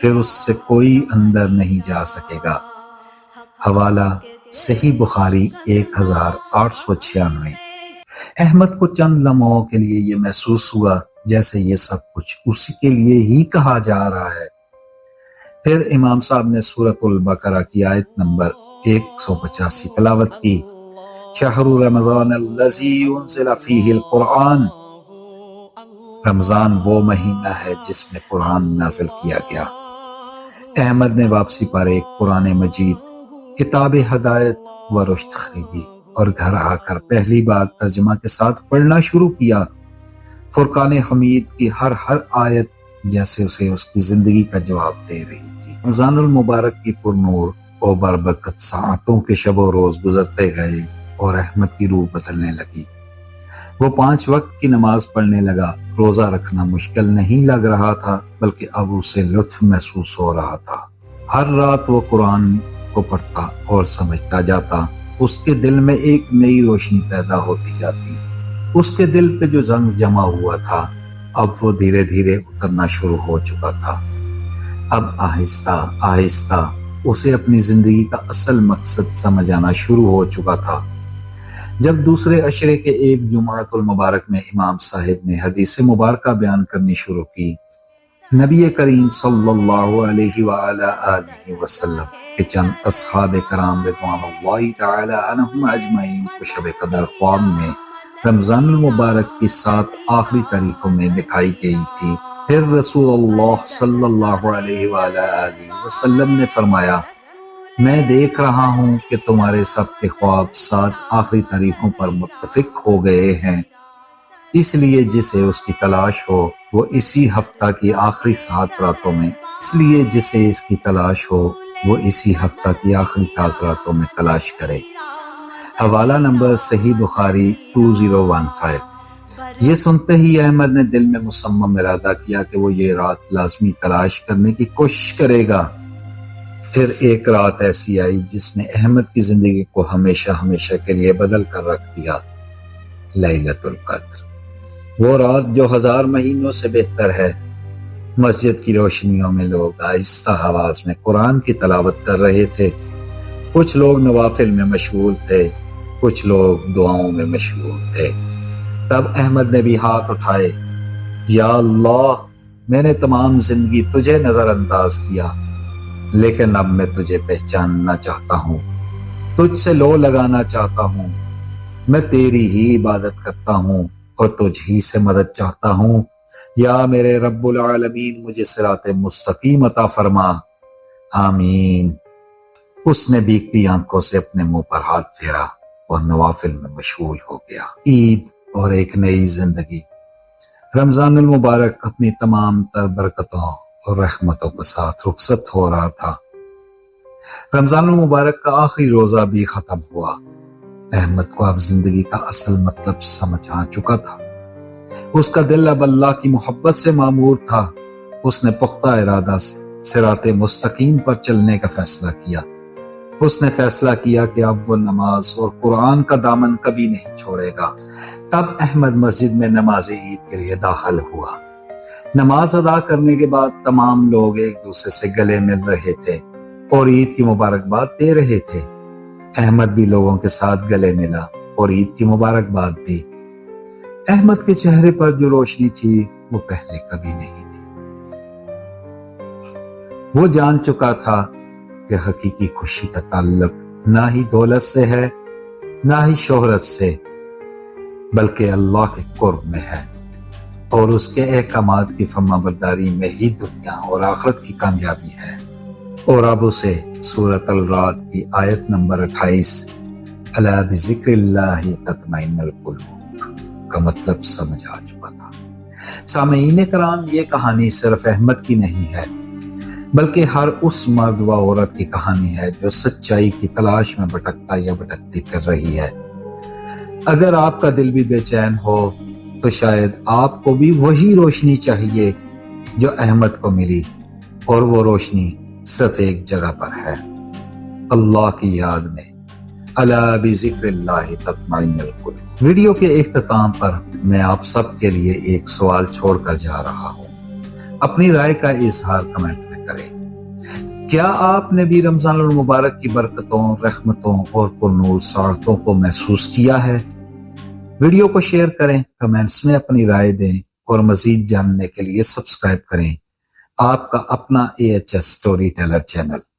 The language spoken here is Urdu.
پھر اس سے کوئی اندر نہیں جا سکے گا۔ حوالہ صحیح بخاری 1896۔ احمد کو چند لمحوں کے لیے یہ محسوس ہوا جیسے یہ سب کچھ اسی کے لیے ہی کہا جا رہا ہے۔ پھر امام صاحب نے سورۃ البقرہ کی آیت نمبر 185 تلاوت کی۔ شہر رمضان الذی انزل فیہ القرآن، رمضان وہ مہینہ ہے جس میں قرآن نازل کیا گیا۔ احمد نے واپسی پر ایک قرآن مجید کتاب ہدایت و رشد خریدی اور گھر آ کر پہلی بار ترجمہ کے ساتھ پڑھنا شروع کیا۔ فرقان حمید کی ہر آیت جیسے اسے اس کی زندگی کا جواب دے رہی تھی۔ رمضان المبارک کی پرنور اور بربرکت ساعتوں کے شب و روز گزرتے گئے اور احمد کی روح بدلنے لگی۔ وہ 5 وقت کی نماز پڑھنے لگا۔ روزہ رکھنا مشکل نہیں لگ رہا تھا بلکہ اب اسے لطف محسوس ہو رہا تھا۔ ہر رات وہ قرآن کو پڑھتا اور سمجھتا جاتا۔ اس کے دل میں ایک نئی روشنی پیدا ہوتی جاتی۔ اس کے دل پہ جو زنگ جمع ہوا تھا اب وہ دھیرے دھیرے اترنا شروع ہو چکا تھا۔ اب آہستہ آہستہ اسے اپنی زندگی کا اصل مقصد سمجھ آنا شروع ہو چکا تھا۔ جب دوسرے عشرے کے ایک جمعۃ المبارک میں امام صاحب نے حدیث مبارکہ بیان کرنی شروع کی، نبی کریم صلی اللہ علیہ وآلہ آلہ وسلم کے چند اصحاب کرام رضوان اللہ تعالی عنہم اجمعین کو شب قدر خواب میں رمضان المبارک کی 7 آخری تاریخوں میں دکھائی گئی تھی۔ پھر رسول اللہ صلی اللہ علیہ وآلہ آلہ وسلم نے فرمایا، میں دیکھ رہا ہوں کہ تمہارے سب کے خواب 7 آخری تاریخوں پر متفق ہو گئے ہیں، اس لیے جسے اس کی تلاش ہو وہ اسی ہفتہ کی آخری 7 راتوں میں تلاش کرے۔ حوالہ نمبر صحیح بخاری 2015۔ یہ سنتے ہی احمد نے دل میں مصمم ارادہ کیا کہ وہ یہ رات لازمی تلاش کرنے کی کوشش کرے گا۔ پھر ایک رات ایسی آئی جس نے احمد کی زندگی کو ہمیشہ ہمیشہ کے لیے بدل کر رکھ دیا، لیلۃ القدر۔ وہ رات جو 1000 مہینوں سے بہتر ہے۔ مسجد کی روشنیوں میں لوگ آہستہ آواز میں قرآن کی تلاوت کر رہے تھے۔ کچھ لوگ نوافل میں مشغول تھے، کچھ لوگ دعاؤں میں مشغول تھے۔ تب احمد نے بھی ہاتھ اٹھائے، یا اللہ، میں نے تمام زندگی تجھے نظر انداز کیا، لیکن اب میں تجھے پہچاننا چاہتا ہوں، تجھ سے لو لگانا چاہتا ہوں۔ میں تیری ہی عبادت کرتا ہوں اور تجھ ہی سے مدد چاہتا ہوں۔ یا میرے رب العالمین، مجھے صراط مستقیم عطا فرما، آمین۔ اس نے بیکتی آنکھوں سے اپنے منہ پر ہاتھ پھیرا اور نوافل میں مشغول ہو گیا۔ عید اور ایک نئی زندگی۔ رمضان المبارک اپنی تمام تر برکتوں اور رحمتوں کے ساتھ رخصت ہو رہا تھا۔ رمضان المبارک کا آخری روزہ بھی ختم ہوا۔ احمد کو اب زندگی کا اصل مطلب سمجھ آ چکا تھا۔ اس کا دل اب اللہ کی محبت سے معمور تھا۔ اس نے پختہ ارادہ سے صراط مستقیم پر چلنے کا فیصلہ کیا۔ اس نے فیصلہ کیا کہ اب وہ نماز اور قرآن کا دامن کبھی نہیں چھوڑے گا۔ تب احمد مسجد میں نماز عید کے لیے داخل ہوا۔ نماز ادا کرنے کے بعد تمام لوگ ایک دوسرے سے گلے مل رہے تھے اور عید کی مبارکباد دے رہے تھے۔ احمد بھی لوگوں کے ساتھ گلے ملا اور عید کی مبارکباد دی۔ احمد کے چہرے پر جو روشنی تھی وہ پہلے کبھی نہیں تھی۔ وہ جان چکا تھا کہ حقیقی خوشی کا تعلق نہ ہی دولت سے ہے، نہ ہی شہرت سے، بلکہ اللہ کے قرب میں ہے اور اس کے احکامات کی فرمانبرداری میں ہی دنیا اور آخرت کی کامیابی ہے۔ اور اب اسے سورۃ الرعد کی آیت نمبر 28 الا بذکر اللہ تطمئن القلوب کا مطلب سمجھ آ چکا تھا۔ سامعین کرام، یہ کہانی صرف احمد کی نہیں ہے بلکہ ہر اس مرد و عورت کی کہانی ہے جو سچائی کی تلاش میں بھٹکتا یا بھٹکتی پھر رہی ہے۔ اگر آپ کا دل بھی بے چین ہو تو شاید آپ کو بھی وہی روشنی چاہیے جو احمد کو ملی، اور وہ روشنی صرف ایک جگہ پر ہے، اللہ کی یاد میں۔ الا بذکر اللہ تطمئن القلوب۔ ویڈیو کے اختتام پر میں آپ سب کے لیے ایک سوال چھوڑ کر جا رہا ہوں۔ اپنی رائے کا اظہار کمنٹ میں کریں۔ کیا آپ نے بھی رمضان المبارک کی برکتوں، رحمتوں اور پرنور سعادتوں کو محسوس کیا ہے؟ ویڈیو کو شیئر کریں، کمنٹس میں اپنی رائے دیں اور مزید جاننے کے لیے سبسکرائب کریں آپ کا اپنا AHS سٹوری ٹیلر چینل۔